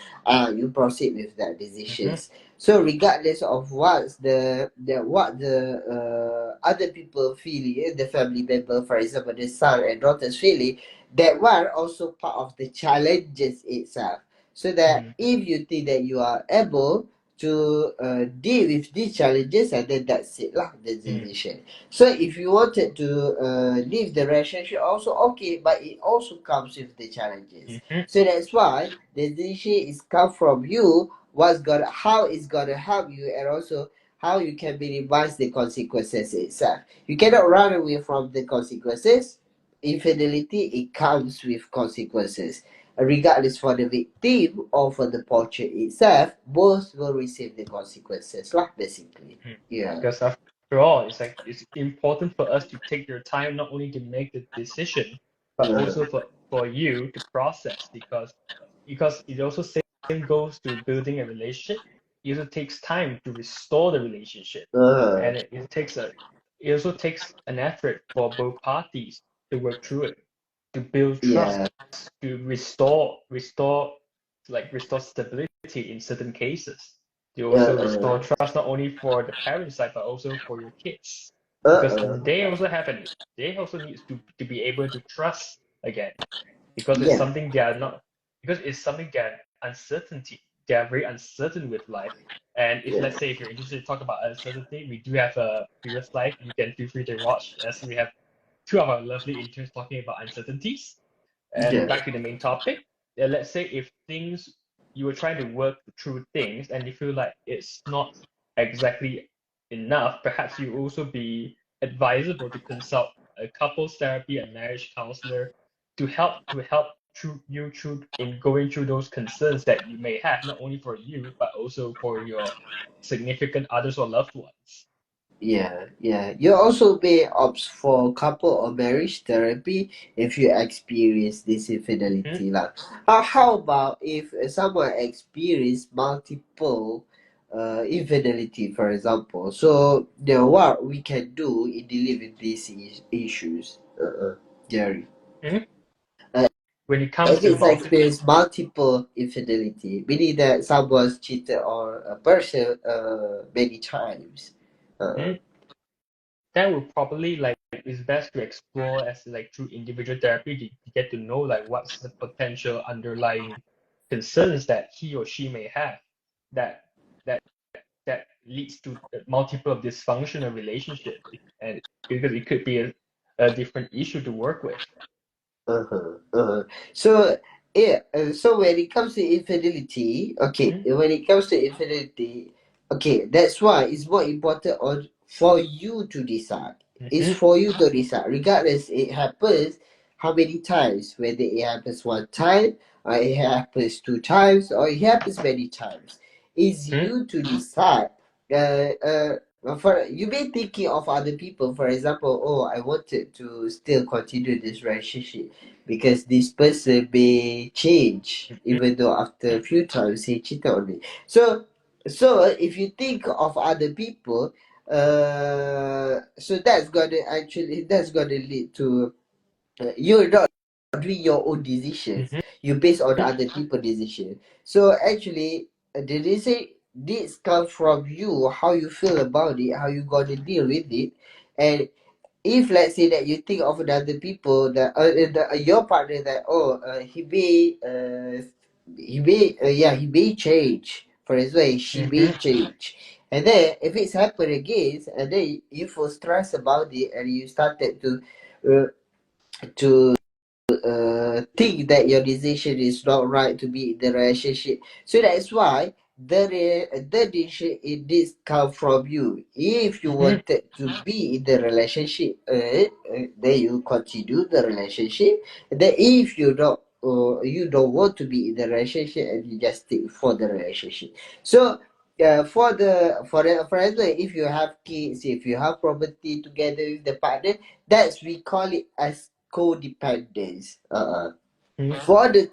S1: you proceed with that
S2: mhm,
S1: decisions. So regardless of what's the what the other people feeling, the family member, for example, the son and daughter's feeling, that one also part of the challenges itself. So that
S2: mhm,
S1: if you think that you are able to deal with these challenges, and then that's it lah, the
S2: mm,
S1: decision. So if you wanted to leave the relationship, also okay, but it also comes with the challenges.
S2: mhm,
S1: So that's why the decision is come from you. How it's gonna help you, and also how you can minimize the consequences itself. You cannot run away from the consequences. Infidelity, it comes with consequences. Regardless for the victim or for the poacher itself, both will receive the consequences, lah, basically.
S2: mhm.
S1: Yeah.
S2: Because after all, it's like it's important for us to take your time not only to make the decision, but also
S1: Uh,
S2: for you to process because it also same goes to building a relationship. It also takes time to restore the relationship,
S1: uh,
S2: and it also takes an effort for both parties to work through it, to build trust,
S1: yeah.
S2: to restore stability in certain cases. To also restore
S1: Uh,
S2: trust not only for the parent side but also for your kids, because
S1: uh,
S2: they also need to be able to trust again, because it's
S1: yeah.
S2: something they are not because it's something that uncertainty. They are very uncertain with life. And if
S1: Yeah.
S2: let's say if you're interested to talk about uncertainty, we do have a previous live. You can feel free to watch as we have two of our lovely interns talking about uncertainties. And
S1: Yeah.
S2: back to the main topic, let's say if things you were trying to work through things and you feel like it's not exactly enough, perhaps you also be advisable to consult a couples therapy and marriage counselor to help through in going through those concerns that you may have, not only for you but also for your significant others or loved ones.
S1: Yeah, yeah. You also may opt for couple or marriage therapy if you experience this
S2: Mhm,
S1: infidelity. Like, how about if someone experience multiple infidelity, for example? So, what we can do in dealing with these issues, Jerry?
S2: mhm.
S1: Uh,
S2: When it comes
S1: if
S2: to
S1: it's
S2: multiple,
S1: experienced multiple infidelity, meaning that someone's cheated on a person many times. Uh,
S2: that would probably like it's best to explore as like through individual therapy to get to know like what's the potential underlying concerns that he or she may have that that that leads to multiple dysfunctional relationship, and because it could be a different issue to work with.
S1: Uh-huh, uh-huh. So, yeah, so when it comes to infidelity, okay,
S2: Mhm,
S1: when it comes to infidelity, okay, that's why it's more important on for you to decide. It's
S2: mhm,
S1: for you to decide, regardless it happens how many times, whether it happens one time, or it happens two times, or it happens many times. It's
S2: mhm,
S1: you to decide. For you may thinking of other people, for example, oh, I wanted to still continue this relationship because this person may change
S2: mhm,
S1: even though after a few times he cheated on me. So if you think of other people, so that's gonna lead to you're not doing your own decisions,
S2: mhm,
S1: you based on other people's decision. So actually, the decision this comes from you, how you feel about it, how you gonna deal with it. And if let's say that you think of other people that your partner that he may change, for example she may
S2: mhm,
S1: change, and then if it's happened again and then you feel stressed about it and you started uh, to think that your decision is not right to be in the relationship. So that's why the decision it needs come from you. If you
S2: mhm,
S1: wanted to be in the relationship, then you continue the relationship. And then if you don't want to be in the relationship, and you just stick for the relationship. So. For example, if you have kids, if you have property together with the partner, that's we call it as codependence.
S2: mhm,
S1: For the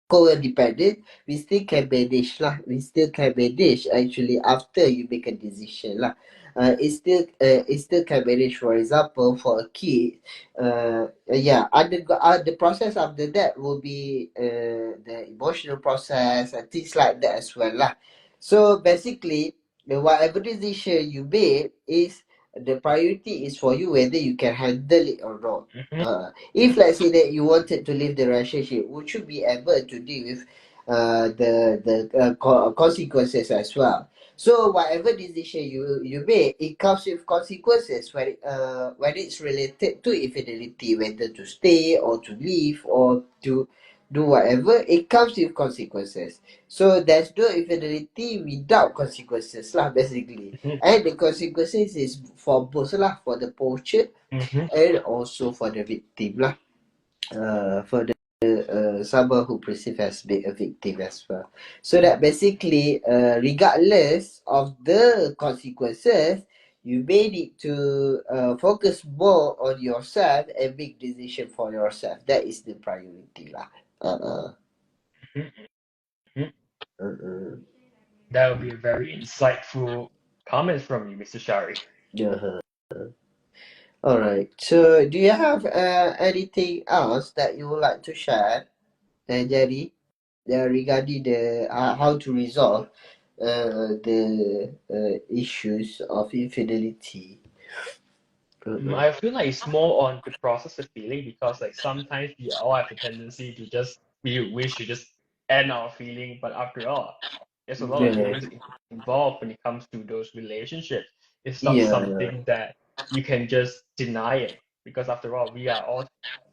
S1: co-independent, we still can manage lah. We still can manage actually after you make a decision lah. It still can manage. For example, for a kid, yeah, the process after that will be the emotional process and things like that as well lah. So basically, whatever decision you made is the priority is for you whether you can handle it or not.
S2: mhm,
S1: If let's say that you wanted to leave the relationship, would you be able to deal with the consequences as well? So whatever decision you make, it comes with consequences when it's related to infidelity, whether to stay or to leave or to do whatever, it comes with consequences. So there's no infidelity without consequences lah, basically.
S2: mhm,
S1: And the consequences is for both lah, for the poacher
S2: mhm,
S1: and also for the victim lah, for the someone who perceive as being a victim as well. So that basically, regardless of the consequences, you may need to focus more on yourself and make decision for yourself. That is the priority lah. Uh,
S2: mhm, mhm.
S1: uh, uh,
S2: That would be a very insightful comments from you, Mr. Shari.
S1: uh, all right. So, do you have anything else that you would like to share, Jerry? Regarding the how to resolve the issues of infidelity. Uh-uh.
S2: I feel like it's more on the process of feeling because like sometimes we all have the tendency to just we wish to just end our feeling, but after all, there's a lot of
S1: Yeah,
S2: feelings involved when it comes to those relationships. It's not
S1: yeah,
S2: something that you can just deny it because after all, we are all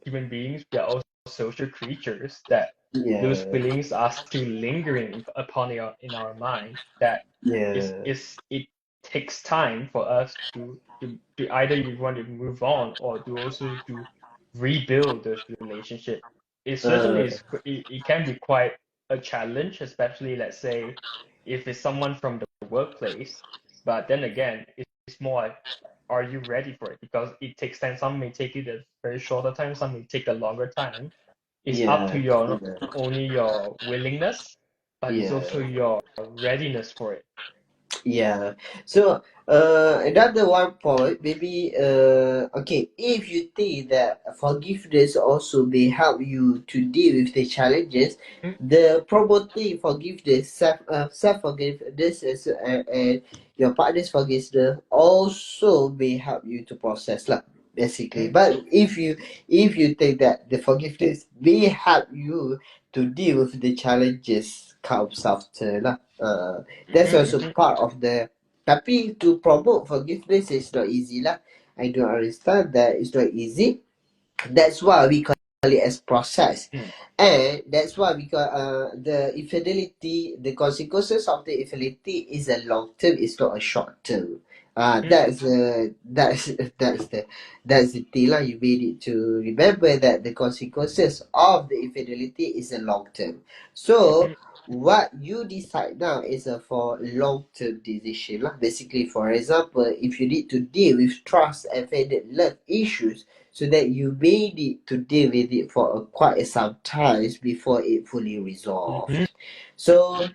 S2: human beings. We are all social creatures that those
S1: yeah,
S2: feelings are still lingering upon in our mind. That
S1: yeah,
S2: it takes time for us to either you want to move on or to also to rebuild those relationships. it certainly
S1: Uh,
S2: it can be quite a challenge, especially let's say if it's someone from the workplace. But then again, it's more like, are you ready for it? Because it takes time. Some may take it a very shorter time, some may take a longer time. It's up to
S1: yeah,
S2: your not
S1: yeah,
S2: only your willingness, but it's
S1: yeah.
S2: also your readiness for it.
S1: Yeah. So, another one point, maybe, okay, if you think that forgiveness also may help you to deal with the challenges,
S2: Mm,
S1: the promoting forgiveness, self forgiveness, and your partner's forgiveness also may help you to process lah, basically.
S2: mm,
S1: But if you think that the forgiveness may help you to deal with the challenges comes after lah. That's
S2: mhm,
S1: also
S2: mhm,
S1: part of the, tapi to promote forgiveness is not easy lah. I do understand that it's not easy. That's why we call it as process.
S2: mm,
S1: And that's why we call the infidelity, the consequences of the infidelity is a long term, it's not a short term.
S2: mm,
S1: That's the thing lah. You may need to remember that the consequences of the infidelity is a long term. So
S2: mhm,
S1: what you decide now is a for long term decision lah. Basically, for example, if you need to deal with trust and faded love issues, so that you may need to deal with it for quite some times before it fully
S2: mhm,
S1: resolved. So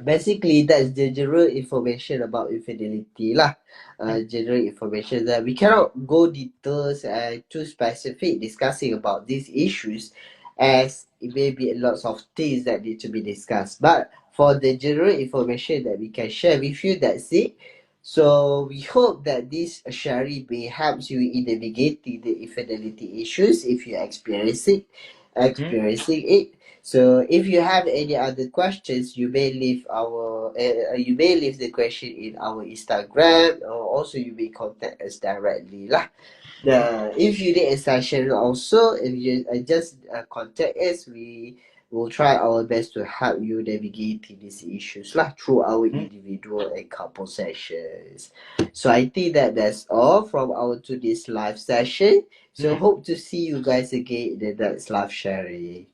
S1: basically that's the general information about infidelity lah.
S2: mm,
S1: General information that we cannot go details and too specific discussing about these issues, as it may be lots of things that need to be discussed, but for the general information that we can share with you, that's it. So we hope that this sharing may help you in navigating the infidelity issues if you
S2: mhm,
S1: experiencing it. So if you have any other questions, you may leave the question in our Instagram, or also you may contact us directly lah.
S2: mhm,
S1: If you need a session also, if you just contact us, we will try our best to help you navigating these issues lah through our
S2: mhm,
S1: individual and couple sessions. So I think that that's all from our today's live session. So
S2: mhm.
S1: hope to see you guys again in the next live sharing.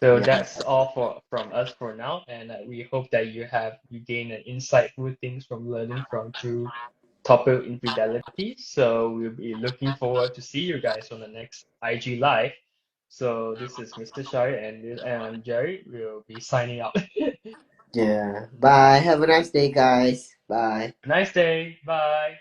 S2: So
S1: Yeah.
S2: that's all for from us for now, and we hope that you gain an insightful things from learning from through topic infidelity. So we'll be looking forward to see you guys on the next IG live. So this is Mr. Shari and Jerry. We'll be signing out.
S1: Yeah. Bye. Have a nice day, guys. Bye.
S2: Nice day. Bye.